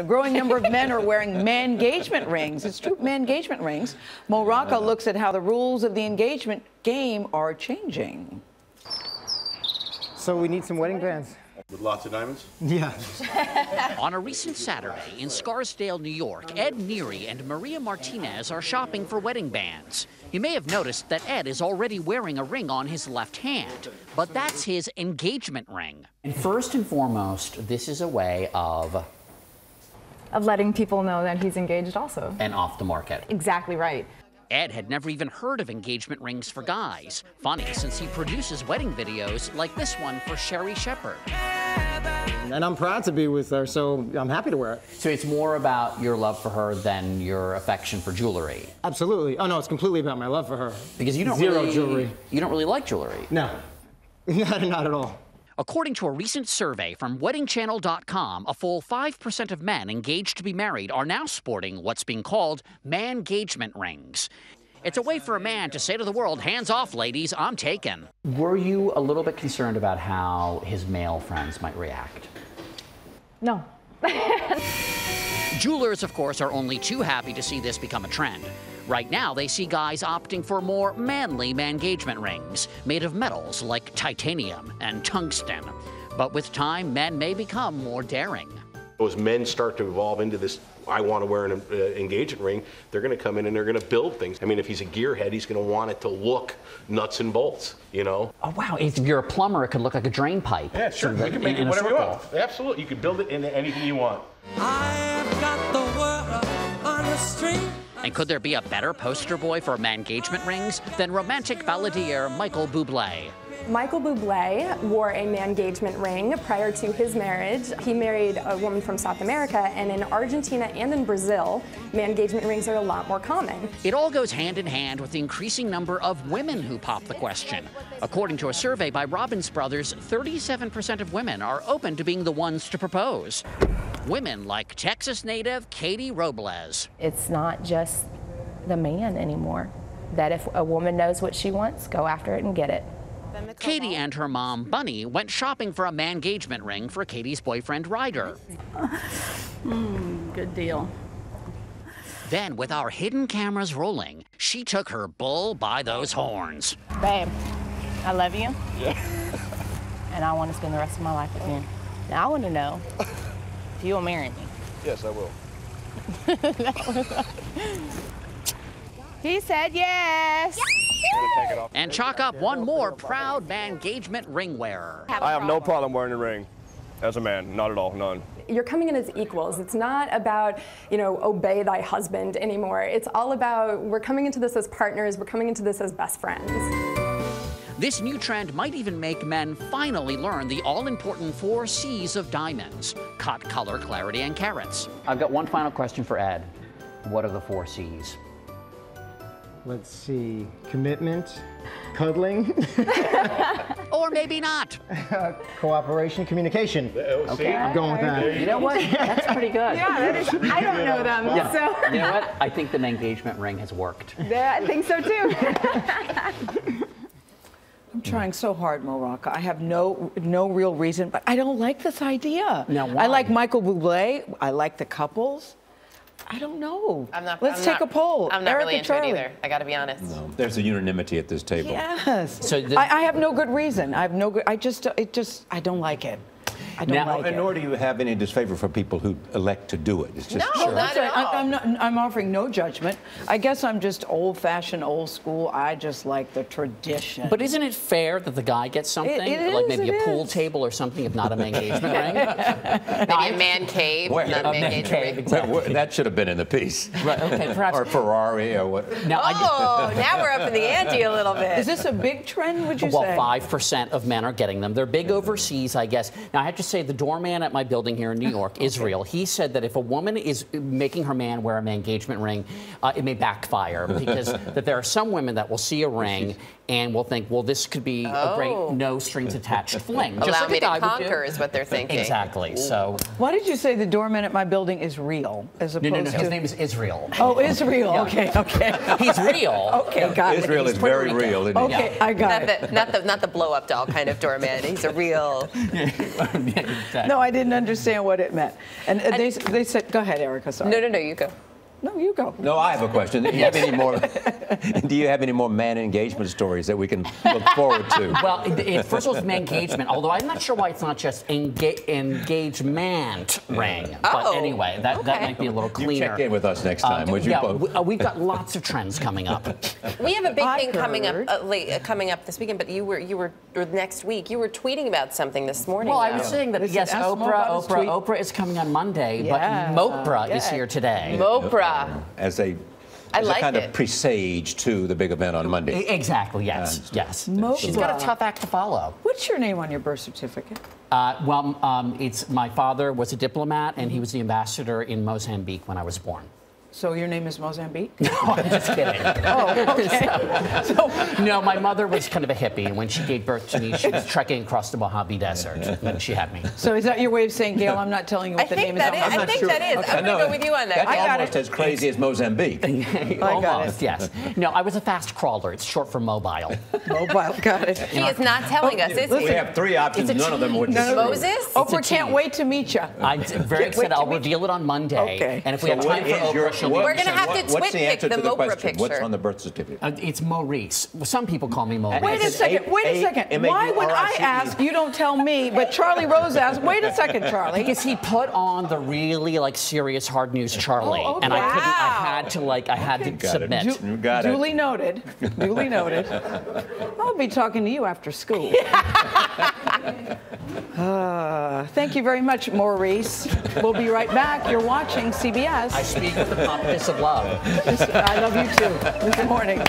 A growing number of men are wearing man-gagement rings. It's true, man-gagement rings. Rocca looks at how the rules of the engagement game are changing. So we need some wedding bands. With lots of diamonds? Yeah. On a recent Saturday in Scarsdale, New York, Ed Neary and Maria Martinez are shopping for wedding bands. You may have noticed that Ed is already wearing a ring on his left hand, but that's his engagement ring. And first and foremost, this is a way of letting people know that he's engaged also. And off the market. Exactly right. Ed had never even heard of engagement rings for guys. Funny, since he produces wedding videos like this one for Sherry Shepherd. And I'm proud to be with her, so I'm happy to wear it. So it's more about your love for her than your affection for jewelry? Absolutely. Oh, no, it's completely about my love for her. Because you don't Zero jewelry. You don't really like jewelry? No. Not at all. According to a recent survey from WeddingChannel.com, a full 5% of men engaged to be married are now sporting what's being called man-gagement rings. It's a way for a man to say to the world, hands off, ladies, I'm taken. Were you a little bit concerned about how his male friends might react? No. Jewelers, of course, are only too happy to see this become a trend. Right now, they see guys opting for more manly man-gagement rings, made of metals like titanium and tungsten. But with time, men may become more daring. As men start to evolve into this, I want to wear an engagement ring, they're going to come in and they're going to build things. I mean, if he's a gearhead, he's going to want it to look nuts and bolts, you know? Oh, wow. If you're a plumber, it could look like a drain pipe. Yeah, sure. You can make it whatever you want. Absolutely. You can build it into anything you want. I've got the world on a string. And could there be a better poster boy for man-gagement rings than romantic balladeer Michael Buble? Michael Buble wore a man-gagement ring prior to his marriage. He married a woman from South America, and in Argentina and in Brazil, man-gagement rings are a lot more common. It all goes hand in hand with the increasing number of women who pop the question. According to a survey by Robbins Brothers, 37% of women are open to being the ones to propose. Women like Texas native Katie Robles. It's not just the man anymore. That if a woman knows what she wants, go after it and get it. Katie and her mom, Bunny, went shopping for a man-gagement ring for Katie's boyfriend, Ryder. Good deal. Then, with our hidden cameras rolling, she took her bull by those horns. Babe, I love you. Yeah. And I want to spend the rest of my life with you. Now, I want to know, if you'll marry me. Yes, I will. He said yes. And chalk up one more proud man-gagement ring wearer. I have no problem wearing a ring as a man, not at all, none. You're coming in as equals. It's not about, obey thy husband anymore. It's all about, we're coming into this as partners, we're coming into this as best friends. This new trend might even make men finally learn the all-important 4 C's of diamonds: cut, color, clarity, and carats. I've got one final question for Ed. What are the 4 C's? Let's see. Commitment, cuddling. Or maybe not. Cooperation, communication. Okay. I'm going with that. You know what? That's pretty good. Yeah, that is. I don't know them, so. You know what? I think the engagement ring has worked. Yeah, I think so too. I'm trying so hard, Rocca. I have no real reason, but I don't like this idea. Now, why? I like Michael Buble. I like the couples. I don't know. Let's take a poll. I'm not Eric really and into it Charlie. either. I got to be honest. No, there's a unanimity at this table. Yes. So I have no good reason. I have no good. I don't like it. I don't like it. Nor do you have any disfavor for people who elect to do it. It's just No, not at all. I'm offering no judgment. I guess I'm just old-fashioned, old school. I just like the tradition. But isn't it fair that the guy gets something? It like is, maybe it a pool is. table or something, if not an engagement ring? Maybe a man cave, not a man engagement ring. Exactly. That should have been in the piece. Right, okay, perhaps. Or Ferrari or what. Now we're up in the ante a little bit. Is this a big trend, would you Well, say? 5% of men are getting them. They're big overseas, I guess. Now, I have to say, the doorman at my building here in New York, Israel, he said that if a woman is making her man wear an engagement ring, it may backfire because that there are some women that will see a ring and will think, well, this could be a great no strings attached fling. Just Allow like me a to guy would do. conquer is what they're thinking. Exactly. So. Why did you say the doorman at my building is real as opposed No. to? His name is Israel. Oh, Israel. Yeah. Okay. He's real. Okay, got it. Israel is very real, isn't he? Okay, I got it. Not the blow up doll kind of doorman. He's a real. No, I didn't understand what it meant. And they said, go ahead, Erica. Sorry. No, you go. No, you go. No, I have a question. Do you have any more? Do you have any more man engagement stories that we can look forward to? Well, first of all, it's man-gagement, although I'm not sure why it's not just engagement ring. But anyway, that might be a little cleaner. You check in with us next time, would you? Yeah, we've got lots of trends coming up. We have a big thing coming up this weekend, but you were or next week. You were tweeting about something this morning. Well, I was saying that yes, Oprah is coming on Monday, but Mopra is here today. Mopra. As a kind of presage to the big event on Monday. Exactly, yes. She's got a tough act to follow. What's your name on your birth certificate? It's my father was a diplomat, and he was the ambassador in Mozambique when I was born. So your name is Mozambique? No, I'm just kidding. Oh, okay. No, my mother was kind of a hippie, and when she gave birth to me, she was trekking across the Mojave Desert when she had me. So is that your way of saying, Gail, I'm not telling you what the name is? I think that is. I'm going to go with you on that. That's almost as crazy as Mozambique. Almost, yes. No, I was a fast crawler. It's short for mobile. Mobile, got it. He is not telling us, is he? We have three options. None of them would. Moses? Oprah can't wait to meet you. I'm very excited. I'll reveal it on Monday. Okay. And if we have time for Oprah, we're going to have to what's the answer the to the Mopra question? picture. What's on the birth certificate? it's Maurice. Some people call me Maurice. Wait a second. Why would I ask, you don't tell me, but Charlie Rose asked, wait a second, Charlie. Because he put on the really serious hard news Charlie, and I couldn't. I had to submit. Duly noted. Duly noted. I'll be talking to you after school. Thank you very much, Maurice. We'll be right back. You're watching CBS. I speak with the confidence of love. I love you too. Good morning.